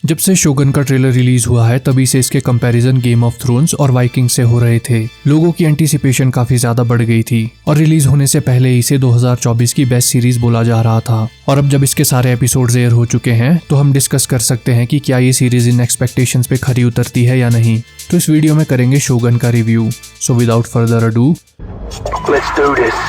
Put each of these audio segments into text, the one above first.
जब से शोगन का ट्रेलर रिलीज हुआ है तभी से इसके कंपैरिजन गेम ऑफ थ्रोन्स और वाइकिंग से हो रहे थे। लोगों की एंटीसिपेशन काफी ज्यादा बढ़ गई थी और रिलीज होने से पहले इसे 2024 की बेस्ट सीरीज बोला जा रहा था। और अब जब इसके सारे एपिसोड्स एयर हो चुके हैं तो हम डिस्कस कर सकते हैं कि क्या ये सीरीज इन एक्सपेक्टेशंस पे खरी उतरती है या नहीं। तो इस वीडियो में करेंगे शोगन का review. So without further ado Let's do this.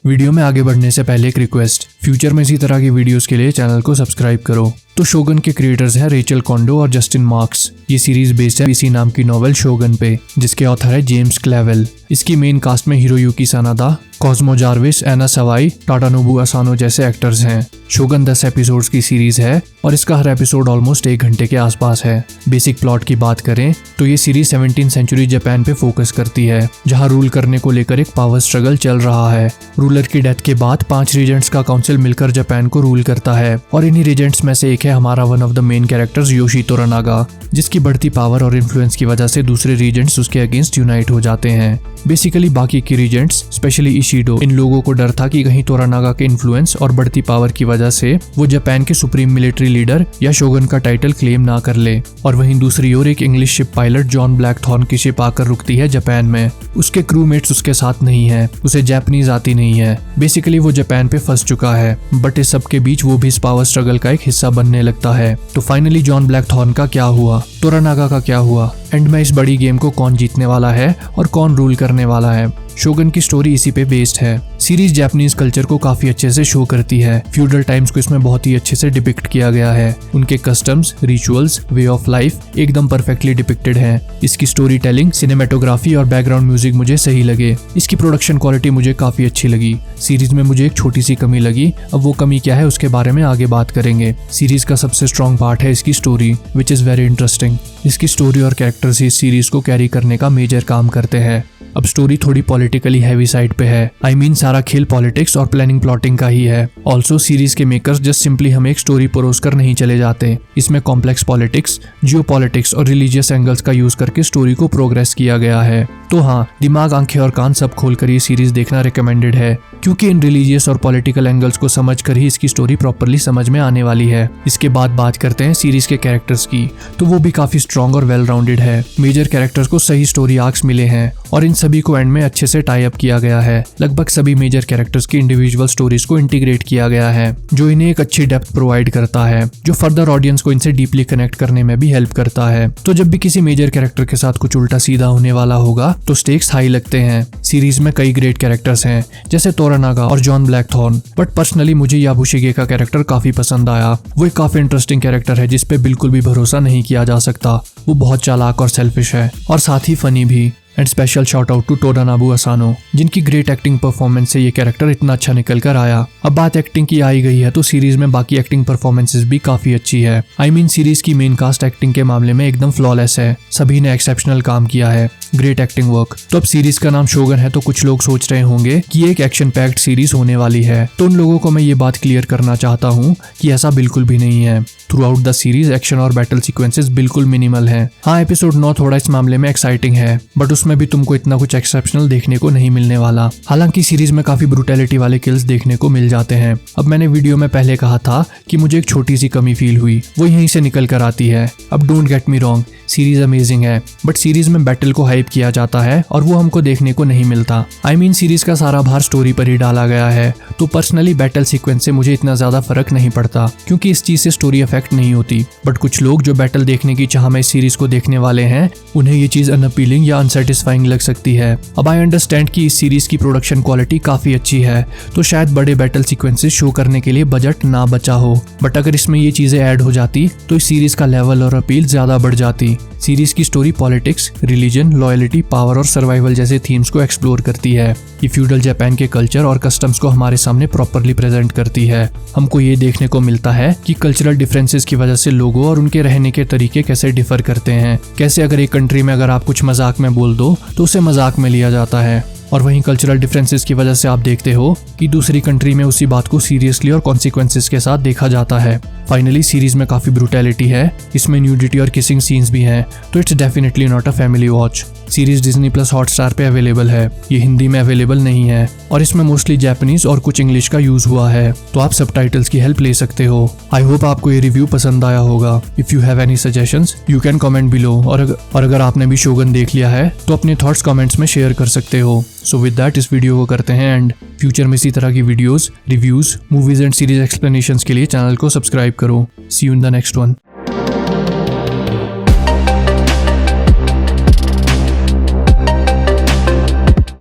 Video में आगे बढ़ने से पहले एक रिक्वेस्ट, फ्यूचर में इसी तरह की वीडियोस के लिए चैनल को सब्सक्राइब करो। तो शोगन के क्रिएटर्स हैं रेचल कोंडो और जस्टिन मार्क्स। ये सीरीज बेस्ड है इसी नाम की नॉवेल शोगन पे, जिसके ऑथर है जेम्स क्लेवेल। इसकी मेन कास्ट में हिरोयुकी सनादा, कॉस्मो जार्विस, एना सवाई, टाटानोबू असानो जैसे एक्टर्स हैं। शोगन 10 एपिसोड्स की सीरीज है और इसका हर एपिसोड ऑलमोस्ट 1 घंटे के आसपास है। बेसिक प्लॉट की बात करें तो ये सीरीज 17th सेंचुरी जापान पे फोकस करती है, जहां रूल करने को लेकर एक पावर स्ट्रगल चल रहा है। रूलर की डेथ के बाद 5 रीजेंट्स का काउंसिल मिलकर जापान को रूल करता है और इन्हीं रीजेंट्स में से एक है हमारा one of the main characters Yoshi Toranaga, जिसकी बढ़ती पावर और इन्फ्लुएंस की वजह से दूसरे रीजेंट्स उसके अगेंस्ट यूनाइट हो जाते हैं। बेसिकली बाकी के रीजेंट्स स्पेशली इशिडो, इन लोगों को डर था कि कहीं तोरानागा के इन्फ्लुएंस और बढ़ती पावर की वजह से वो जापान के सुप्रीम मिलिट्री लीडर या शोगन का टाइटल क्लेम ना कर ले। और वहीं दूसरी ओर एक English ship pilot John Blackthorn की शिप आकर रुकती है जापान में। उसके क्रूमेट्स उसके साथ नहीं है, उसे जापानीज आती नहीं है। बेसिकली वो जापान पे फंस चुका है, बट इस सब के बीच वो भी इस पावर स्ट्रगल का एक हिस्सा बनने लगता है। तो फाइनली जॉन ब्लैकथॉर्न का क्या हुआ, तोरानागा का क्या हुआ, एंड में इस बड़ी गेम को कौन जीतने वाला है और कौन रूल करने वाला है। शोगन की स्टोरी इसी पे बेस्ड है। सीरीज जापानीज कल्चर को काफी अच्छे से शो करती है। फ्यूडल टाइम्स को इसमें बहुत ही अच्छे से डिपिक्ट किया गया है। उनके customs, rituals, way of life एकदम परफेक्टली डिपिक्टेड है। इसकी स्टोरी टेलिंग, सिनेमेटोग्राफी और बैकग्राउंड म्यूजिक मुझे सही लगे। इसकी प्रोडक्शन क्वालिटी मुझे काफी अच्छी लगी। सीरीज में मुझे एक छोटी सी कमी लगी, अब वो कमी क्या है उसके बारे में आगे बात करेंगे। सीरीज का सबसे स्ट्रॉन्ग पार्ट है इसकी story, which is very interesting. इसकी स्टोरी और कैरेक्टर्स इस सीरीज को कैरी करने का मेजर काम करते हैं। अब स्टोरी थोड़ी पॉलिटिकली हैवी साइड पे है। आई मीन सारा खेल पॉलिटिक्स और प्लानिंग प्लॉटिंग का ही है। ऑल्सो सीरीज के मेकर्स जस्ट सिंपली हमें एक स्टोरी परोस कर नहीं चले जाते। इसमें कॉम्प्लेक्स पॉलिटिक्स, जियोपॉलिटिक्स और रिलीजियस एंगल्स का यूज करके स्टोरी को प्रोग्रेस किया गया है। तो हाँ, दिमाग, आंखें और कान सब खोलकर ये सीरीज देखना रिकमेंडेड है, क्योंकि इन रिलीजियस और पॉलिटिकल एंगल्स को समझकर ही इसकी स्टोरी प्रॉपरली समझ में आने वाली है। इसके बाद बात करते हैं सीरीज के कैरेक्टर्स की, तो वो भी काफी स्ट्रॉन्ग और वेल राउंडेड है। मेजर कैरेक्टर्स को सही स्टोरी आर्क्स मिले हैं और इन सभी को एंड में अच्छे से टाई अप किया गया है। लगभग सभी मेजर कैरेक्टर्स की इंडिविजुअल स्टोरीज को इंटीग्रेट किया गया है, जो इन्हें एक अच्छी डेप्थ प्रोवाइड करता है, जो फर्दर ऑडियंस को इनसे डीपली कनेक्ट करने में भी हेल्प करता है। तो जब भी किसी मेजर कैरेक्टर के साथ कुछ उल्टा सीधा होने वाला होगा तो स्टेक्स हाई लगते हैं। सीरीज में कई ग्रेट कैरेक्टर्स हैं, जैसे तोरानागा और जॉन ब्लैकथॉर्न, बट पर्सनली मुझे याबुशिगे का कैरेक्टर काफी पसंद आया। वो एक काफी इंटरेस्टिंग कैरेक्टर है जिसपे बिल्कुल भी भरोसा नहीं किया जा सकता। वो बहुत चालाक और सेल्फिश है और साथ ही फनी भी। And special shout out to Tadanobu Asano, जिनकी ग्रेट एक्टिंग परफॉर्मेंस से ये कैरेक्टर इतना अच्छा निकल कर आया। अब बात एक्टिंग की आई गई है तो सीरीज में बाकी एक्टिंग परफॉर्मेंसेस भी काफी अच्छी है। आई मीन सीरीज की मेन कास्ट एक्टिंग के मामले में एकदम फ्लॉलेस है। सभी ने एक्सेप्शनल काम किया है, ग्रेट एक्टिंग वर्क। तो अब सीरीज का नाम शोगन है तो कुछ लोग सोच रहे होंगे कि ये एक एक्शन पैक्ड सीरीज होने वाली है। तो उन लोगों को मैं ये बात क्लियर करना चाहता हूँ कि ऐसा बिल्कुल भी नहीं है। Through out the series action और बैटल सीक्वेंसेस बिल्कुल मिनिमल हैं। हाँ, एपिसोड 9 थोड़ा इस मामले में एक्साइटिंग है, बट उसमें भी तुमको इतना कुछ एक्सेप्शनल देखने को नहीं मिलने वाला। हालांकि सीरीज में काफी ब्रूटैलिटी वाले किल्स देखने को मिल जाते हैं। अब मैंने वीडियो में पहले कहा था कि मुझे एक छोटी सी कमी फील हुई, वो यहीं से निकल कर आती है। अब don't get me wrong, series amazing है, बट सीरीज में बैटल को हाइप किया जाता है और वो हमको देखने को नहीं मिलता। आई मीन सीरीज का सारा भार स्टोरी पर ही डाला गया है। तो पर्सनली बैटल सीक्वेंस से मुझे इतना ज्यादा फर्क नहीं पड़ता, क्योंकि इस चीज से स्टोरी अफेक्ट नहीं होती। बट कुछ लोग जो बैटल देखने की चाह में इस सीरीज को देखने वाले हैं, उन्हें ये चीज अनअपीलिंग या अनसेटिस्फाइंग लग सकती है। अब आई अंडरस्टैंड कि इस सीरीज की प्रोडक्शन क्वालिटी काफी अच्छी है, तो शायद बड़े बैटल सीक्वेंसेस शो करने के लिए बजट ना बचा हो, बट अगर इसमें ये चीजें ऐड हो जाती तो इस सीरीज का लेवल और अपील ज्यादा बढ़ जाती। सीरीज की story politics, religion, loyalty, power और सर्वाइवल जैसे थीम्स को एक्सप्लोर करती है। ये फ्यूडल जापान के कल्चर और कस्टम्स को हमारे सामने प्रॉपरली प्रेजेंट करती है। हमको ये देखने को मिलता है कि कल्चरल डिफरेंसेस की वजह से लोगों और उनके रहने के तरीके कैसे डिफर करते हैं। कैसे अगर एक कंट्री में अगर आप कुछ मजाक में बोल दो तो उसे मजाक में लिया जाता है, और वहीं कल्चरल डिफरेंसेस की वजह से आप देखते हो कि दूसरी कंट्री में उसी बात को सीरियसली और कॉन्सिक्वेंसेस के साथ देखा जाता है। फाइनली सीरीज में काफी ब्रूटैलिटी है, इसमें न्यूडिटी और किसिंग सीन्स भी हैं, तो it's definitely not a family watch. Series Disney plus Hotstar पे अवेलेबल है, ये हिंदी में अवेलेबल नहीं है और इसमें मोस्टली जापानीज और कुछ इंग्लिश का यूज हुआ है, तो आप सबटाइटल्स की हेल्प ले सकते हो। आई होप आपको ये रिव्यू पसंद आया होगा। If you have any suggestions you can comment below, और अगर आपने भी शोगन देख लिया है तो अपने थॉट्स कमेंट्स में शेयर कर सकते हो। सो विद दैट इस वीडियो को करते हैं एंड। फ्यूचर में इसी तरह की videos, reviews, movies and series explanations के लिए चैनल को सब्सक्राइब करो। See you in the next one.